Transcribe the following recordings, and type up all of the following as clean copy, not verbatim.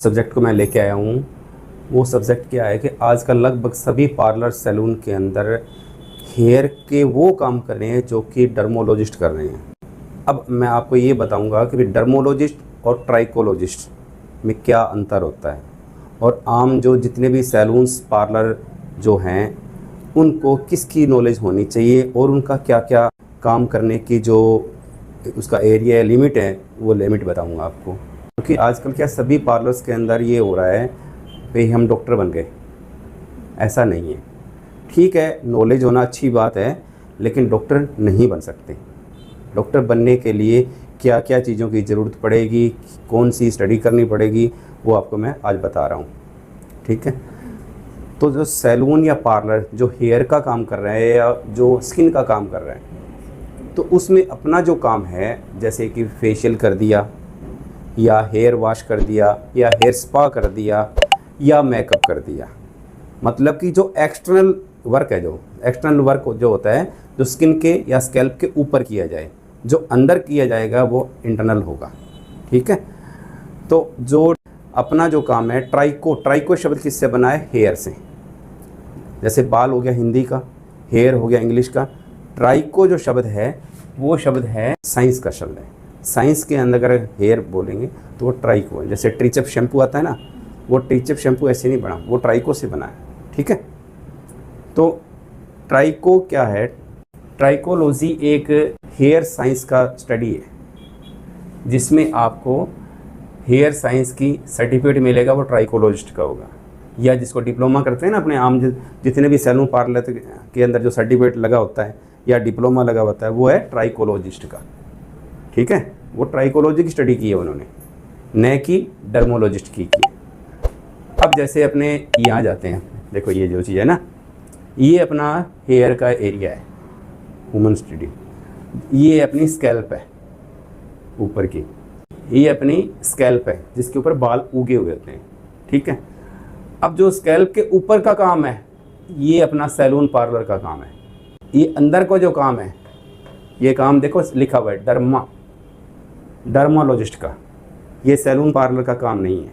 Subject को मैं लेके आया हूँ वो सब्जेक्ट क्या है कि आजकल लगभग सभी पार्लर सैलून के अंदर हेयर के वो काम कर रहे हैं जो कि डर्मोलॉजिस्ट कर रहे हैं। अब मैं आपको ये बताऊंगा कि डर्मोलॉजिस्ट और ट्राइकोलॉजिस्ट में क्या अंतर होता है और आम जो जितने भी सैलून्स पार्लर जो हैं उनको किसकी नॉलेज होनी चाहिए और उनका क्या क्या काम करने की जो उसका एरिया है, लिमिट है, वो लिमिट बताऊंगा आपको। क्योंकि आजकल क्या सभी पार्लर्स के अंदर ये हो रहा है भाई हम डॉक्टर बन गए, ऐसा नहीं है। ठीक है, नॉलेज होना अच्छी बात है, लेकिन डॉक्टर नहीं बन सकते। डॉक्टर बनने के लिए क्या क्या चीज़ों की ज़रूरत पड़ेगी, कौन सी स्टडी करनी पड़ेगी, वो आपको मैं आज बता रहा हूँ। ठीक है, तो जो सैलून या पार्लर जो हेयर का काम कर रहा है या जो स्किन का काम कर रहा है, तो उसमें अपना जो काम है जैसे कि फेशियल कर दिया या हेयर वॉश कर दिया या हेयर स्पा कर दिया या मेकअप कर दिया, मतलब कि जो एक्सटर्नल वर्क है, जो एक्सटर्नल वर्क जो होता है जो स्किन के या स्कैल्प के ऊपर किया जाए, जो अंदर किया जाएगा वो इंटरनल होगा। ठीक है, तो जो अपना जो काम है ट्राइको शब्द किससे बना है? हेयर से। जैसे बाल हो गया हिंदी का, हेयर हो गया इंग्लिश का। ट्राइको जो शब्द है वो शब्द है साइंस का शब्द है। साइंस के अंदर अगर हेयर बोलेंगे तो वो ट्राइको है। जैसे ट्रिचअप शैम्पू आता है ना, वो ट्रिचअप शैम्पू ऐसे नहीं बना, वो ट्राइको से बना है। ठीक है, तो ट्राइको क्या है? ट्राइकोलॉजी एक हेयर साइंस का स्टडी है जिसमें आपको हेयर साइंस की सर्टिफिकेट मिलेगा, वो ट्राइकोलॉजिस्ट का होगा। या जिसको डिप्लोमा करते हैं ना अपने आम जितने भी सैलून पार्लर के अंदर जो सर्टिफिकेट लगा होता है या डिप्लोमा लगा होता है, वो है ट्राइकोलॉजिस्ट का। ठीक है, वो ट्राइकोलॉजी की स्टडी की है उन्होंने, न कि डर्मोलॉजिस्ट की है। अब जैसे अपने यहाँ जाते हैं, देखो ये जो चीज़ है ना, ये अपना हेयर का एरिया है, ह्यूमन स्टडी। ये अपनी स्कैल्प है ऊपर की, ये अपनी स्कैल्प है जिसके ऊपर बाल उगे हुए होते हैं। ठीक है, अब जो स्कैल्प के ऊपर का काम है ये अपना सैलून पार्लर का काम है। ये अंदर को जो काम है, ये काम देखो लिखा हुआ है डर्मोलॉजिस्ट का। ये सैलून पार्लर का काम नहीं है।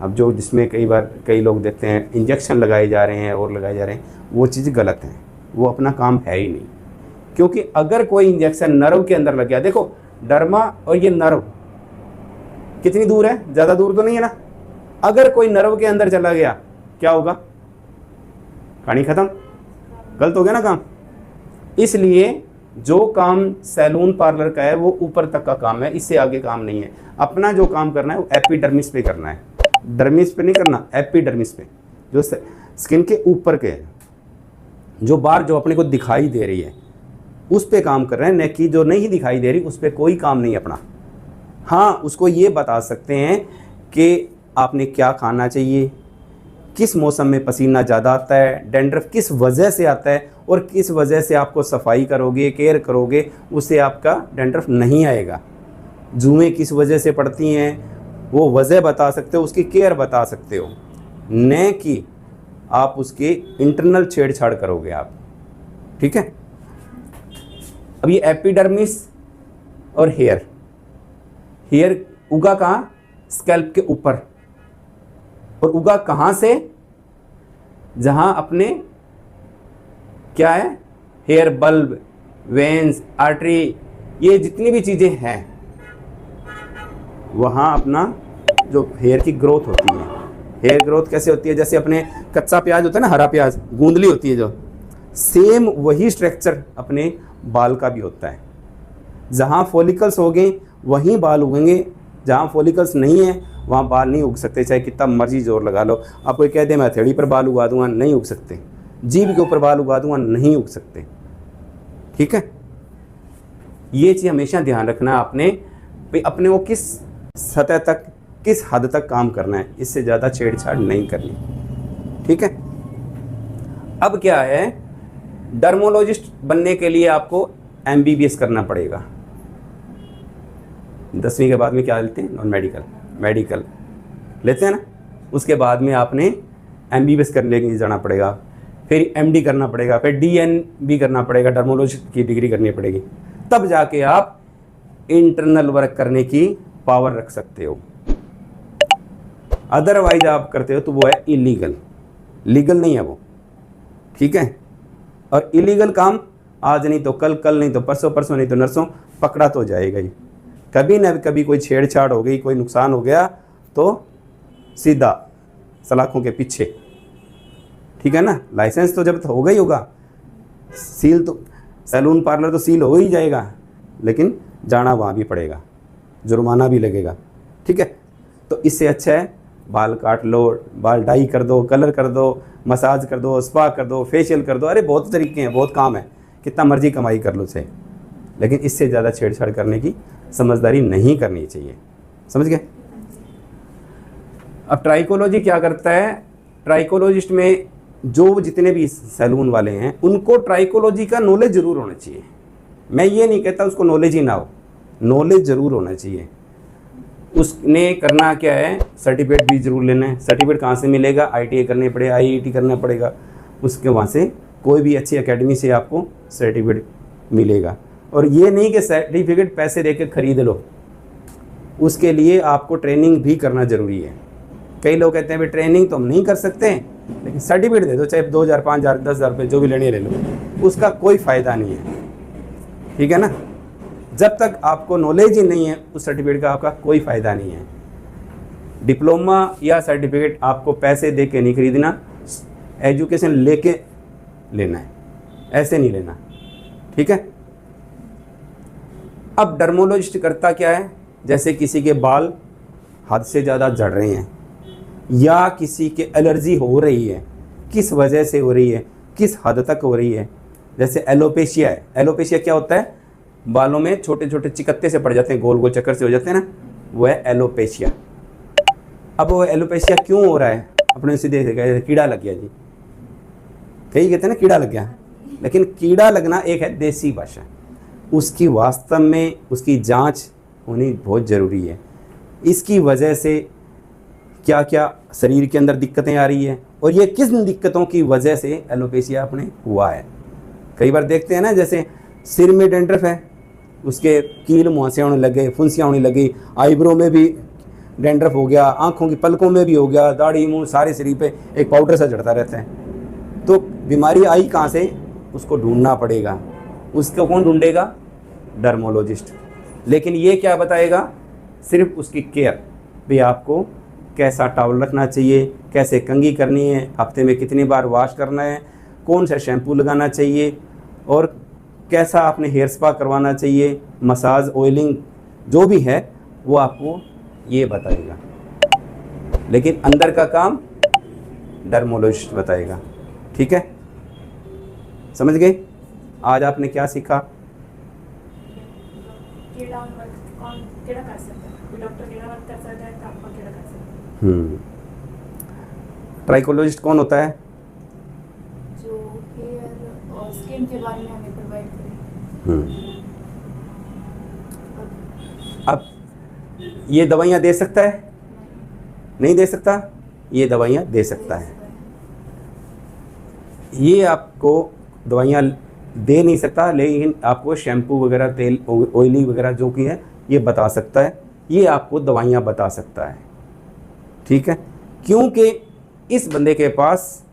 अब जो जिसमें कई बार कई लोग देखते हैं इंजेक्शन लगाए जा रहे हैं और लगाए जा रहे हैं, वो चीज़ गलत है, वो अपना काम है ही नहीं। क्योंकि अगर कोई इंजेक्शन नर्व के अंदर लग गया, देखो डर्मा और ये नर्व कितनी दूर है, ज़्यादा दूर तो नहीं है ना। अगर कोई नर्व के अंदर चला गया क्या होगा? कहानी खत्म, गलत हो गया ना काम। इसलिए जो काम सैलून पार्लर का है वो ऊपर तक का काम है, इससे आगे काम नहीं है। अपना जो काम करना है वो एपिडर्मिस पे करना है, डर्मिस पे नहीं करना, एपिडर्मिस पे, जो स्किन के ऊपर के जो बार जो अपने को दिखाई दे रही है उस पे काम कर रहे हैं, न कि जो नहीं दिखाई दे रही उस पे कोई काम नहीं अपना। हाँ, उसको ये बता सकते हैं कि आपने क्या खाना चाहिए, किस मौसम में पसीना ज़्यादा आता है, डैंड्रफ किस वजह से आता है और किस वजह से आपको सफाई करोगे, केयर करोगे, उससे आपका डैंड्रफ नहीं आएगा। जुएँ किस वजह से पड़ती हैं वो वजह बता सकते हो, उसकी केयर बता सकते हो, न कि आप उसके इंटरनल छेड़छाड़ करोगे आप। ठीक है, अब ये एपिडर्मिस और हेयर उगा कहाँ? स्कैल्प के ऊपर। और उगा कहाँ से? जहां अपने क्या है, हेयर बल्ब, वेन्स, आर्टरी, ये जितनी भी चीज़ें हैं वहाँ अपना जो हेयर की ग्रोथ होती है। हेयर ग्रोथ कैसे होती है? जैसे अपने कच्चा प्याज होता है ना, हरा प्याज, गूंदली होती है जो, सेम वही स्ट्रक्चर अपने बाल का भी होता है। जहाँ फॉलिकल्स हो गए वहीं बाल उगेंगे, जहाँ फॉलिकल्स नहीं है वहाँ बाल नहीं उग सकते, चाहे कितना मर्जी जोर लगा लो। आप कोई कह दे मैं हथेली पर बाल उगा दूंगा, नहीं उग सकते। जीभ के ऊपर बाल उगा दूंगा, नहीं उग सकते। ठीक है, ये चीज़ हमेशा ध्यान रखना आपने, भाई अपने को किस सतह तक, किस हद तक काम करना है, इससे ज़्यादा छेड़छाड़ नहीं करनी। ठीक है, अब क्या है, डर्मोलॉजिस्ट बनने के लिए आपको MBBS करना पड़ेगा। 10वीं के बाद में क्या लेते हैं? नॉन मेडिकल लेते हैं ना। उसके बाद में आपने MBBS करने के लिए जाना पड़ेगा, फिर MD करना पड़ेगा, फिर DN भी करना पड़ेगा, डर्मोलॉजिस्ट की डिग्री करनी पड़ेगी। तब जाके आप इंटरनल वर्क करने की पावर रख सकते हो। अदरवाइज आप करते हो तो वो है इलीगल, लीगल नहीं है वो, ठीक है। और इलीगल काम आज नहीं तो कल, कल नहीं तो परसों, परसों नहीं तो नरसों पकड़ा तो जाएगा ही। कभी ना कभी कोई छेड़छाड़ हो गई, कोई नुकसान हो गया तो सीधा सलाखों के पीछे, ठीक है ना। लाइसेंस तो जब हो गई होगा, सील तो सैलून पार्लर तो सील हो ही जाएगा, लेकिन जाना वहाँ भी पड़ेगा, जुर्माना भी लगेगा, ठीक है। तो इससे अच्छा है बाल काट लो, बाल डाई कर दो, कलर कर दो, मसाज कर दो, स्पा कर दो, फेशियल कर दो, अरे बहुत तरीके हैं, बहुत काम है, कितना मर्जी कमाई कर लो से, लेकिन इससे ज़्यादा छेड़छाड़ करने की समझदारी नहीं करनी चाहिए, समझ गए। अब ट्राइकोलॉजी क्या करता है, ट्राइकोलॉजिस्ट में जो जितने भी सैलून वाले हैं उनको ट्राइकोलॉजी का नॉलेज ज़रूर होना चाहिए। मैं ये नहीं कहता उसको नॉलेज ही ना हो, नॉलेज ज़रूर होना चाहिए। उसने करना क्या है, सर्टिफिकेट भी ज़रूर लेना है। सर्टिफिकेट कहाँ से मिलेगा, ITI करनी पड़ेगा, IIT करना पड़ेगा, उसके वहाँ से कोई भी अच्छी एकेडमी से आपको सर्टिफिकेट मिलेगा। और ये नहीं कि सर्टिफिकेट पैसे दे के ख़रीद लो, उसके लिए आपको ट्रेनिंग भी करना ज़रूरी है। कई लोग कहते हैं भाई ट्रेनिंग तो हम नहीं कर सकते, लेकिन सर्टिफिकेट दे दो, चाहे 2000, 5000, 10,000 रुपये जो भी लेने ले लो, उसका कोई फ़ायदा नहीं है, ठीक है ना। जब तक आपको नॉलेज ही नहीं है उस सर्टिफिकेट का, आपका कोई फ़ायदा नहीं है। डिप्लोमा या सर्टिफिकेट आपको पैसे दे के नहीं खरीदना, एजुकेशन लेके लेना है, ऐसे नहीं लेना, ठीक है। अब डर्मोलॉजिस्ट करता क्या है, जैसे किसी के बाल हद से ज़्यादा झड़ रहे हैं या किसी के एलर्जी हो रही है, किस वजह से हो रही है, किस हद तक हो रही है। जैसे एलोपेशिया है, एलोपेशिया क्या होता है, बालों में छोटे छोटे चिकत्ते से पड़ जाते हैं, गोल गोल चक्कर से हो जाते हैं ना, वो है एलोपेशिया। अब वो एलोपेशिया क्यों हो रहा है, अपने सीधे से कीड़ा लग गया जी, कई कहते हैं ना कीड़ा लग गया, लेकिन कीड़ा लगना एक है देसी भाषा, उसकी वास्तव में उसकी जांच होनी बहुत ज़रूरी है। इसकी वजह से क्या क्या शरीर के अंदर दिक्कतें आ रही है और ये किस दिक्कतों की वजह से एलोपेशिया अपने हुआ है। कई बार देखते हैं ना, जैसे सिर में डेंड्रफ है, उसके कील मुहासे होने लगे, फुंसियाँ होने लगी, आईब्रो में भी डेंड्रफ हो गया, आँखों की पलकों में भी हो गया, दाढ़ी मुँह सारे शरीर पे एक पाउडर सा चढ़ता रहता है। तो बीमारी आई कहाँ से, उसको ढूंढना पड़ेगा। उसको कौन ढूंढेगा, डर्मोलॉजिस्ट। लेकिन ये क्या बताएगा, सिर्फ उसकी केयर भी, आपको कैसा टॉवल रखना चाहिए, कैसे कंघी करनी है, हफ्ते में कितनी बार वॉश करना है, कौन सा शैम्पू लगाना चाहिए और कैसा आपने हेयर स्पा करवाना चाहिए, मसाज, ऑयलिंग जो भी है वो आपको ये बताएगा। लेकिन अंदर का काम डर्मोलॉजिस्ट बताएगा, ठीक है। समझ गए आज आपने क्या सीखा। ट्राइकोलॉजिस्ट कौन होता है, जो हेयर और स्किन के बारे में हमें प्रोवाइड करे। अब ये दवाइयाँ दे सकता है, नहीं दे सकता, ये दवाइयाँ दे सकता है। ये आपको दवाइयाँ दे नहीं सकता, लेकिन आपको शैम्पू वगैरह, तेल, ऑयली वगैरह जो कि है ये बता सकता है, ये आपको दवाइयाँ बता सकता है, ठीक है। क्योंकि इस बंदे के पास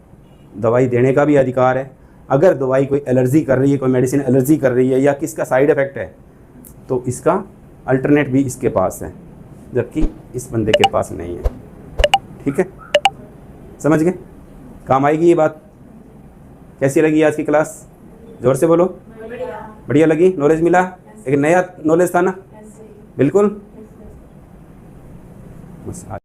दवाई देने का भी अधिकार है। अगर दवाई कोई एलर्जी कर रही है, कोई मेडिसिन एलर्जी कर रही है या किसका साइड इफ़ेक्ट है, तो इसका अल्टरनेट भी इसके पास है, जबकि इस बंदे के पास नहीं है, ठीक है। समझ गए, काम आएगी ये बात। कैसी लगी आज की क्लास, जोर से बोलो। बढ़िया लगी, नॉलेज मिला, एक नया नॉलेज था ना, बिल्कुल। बस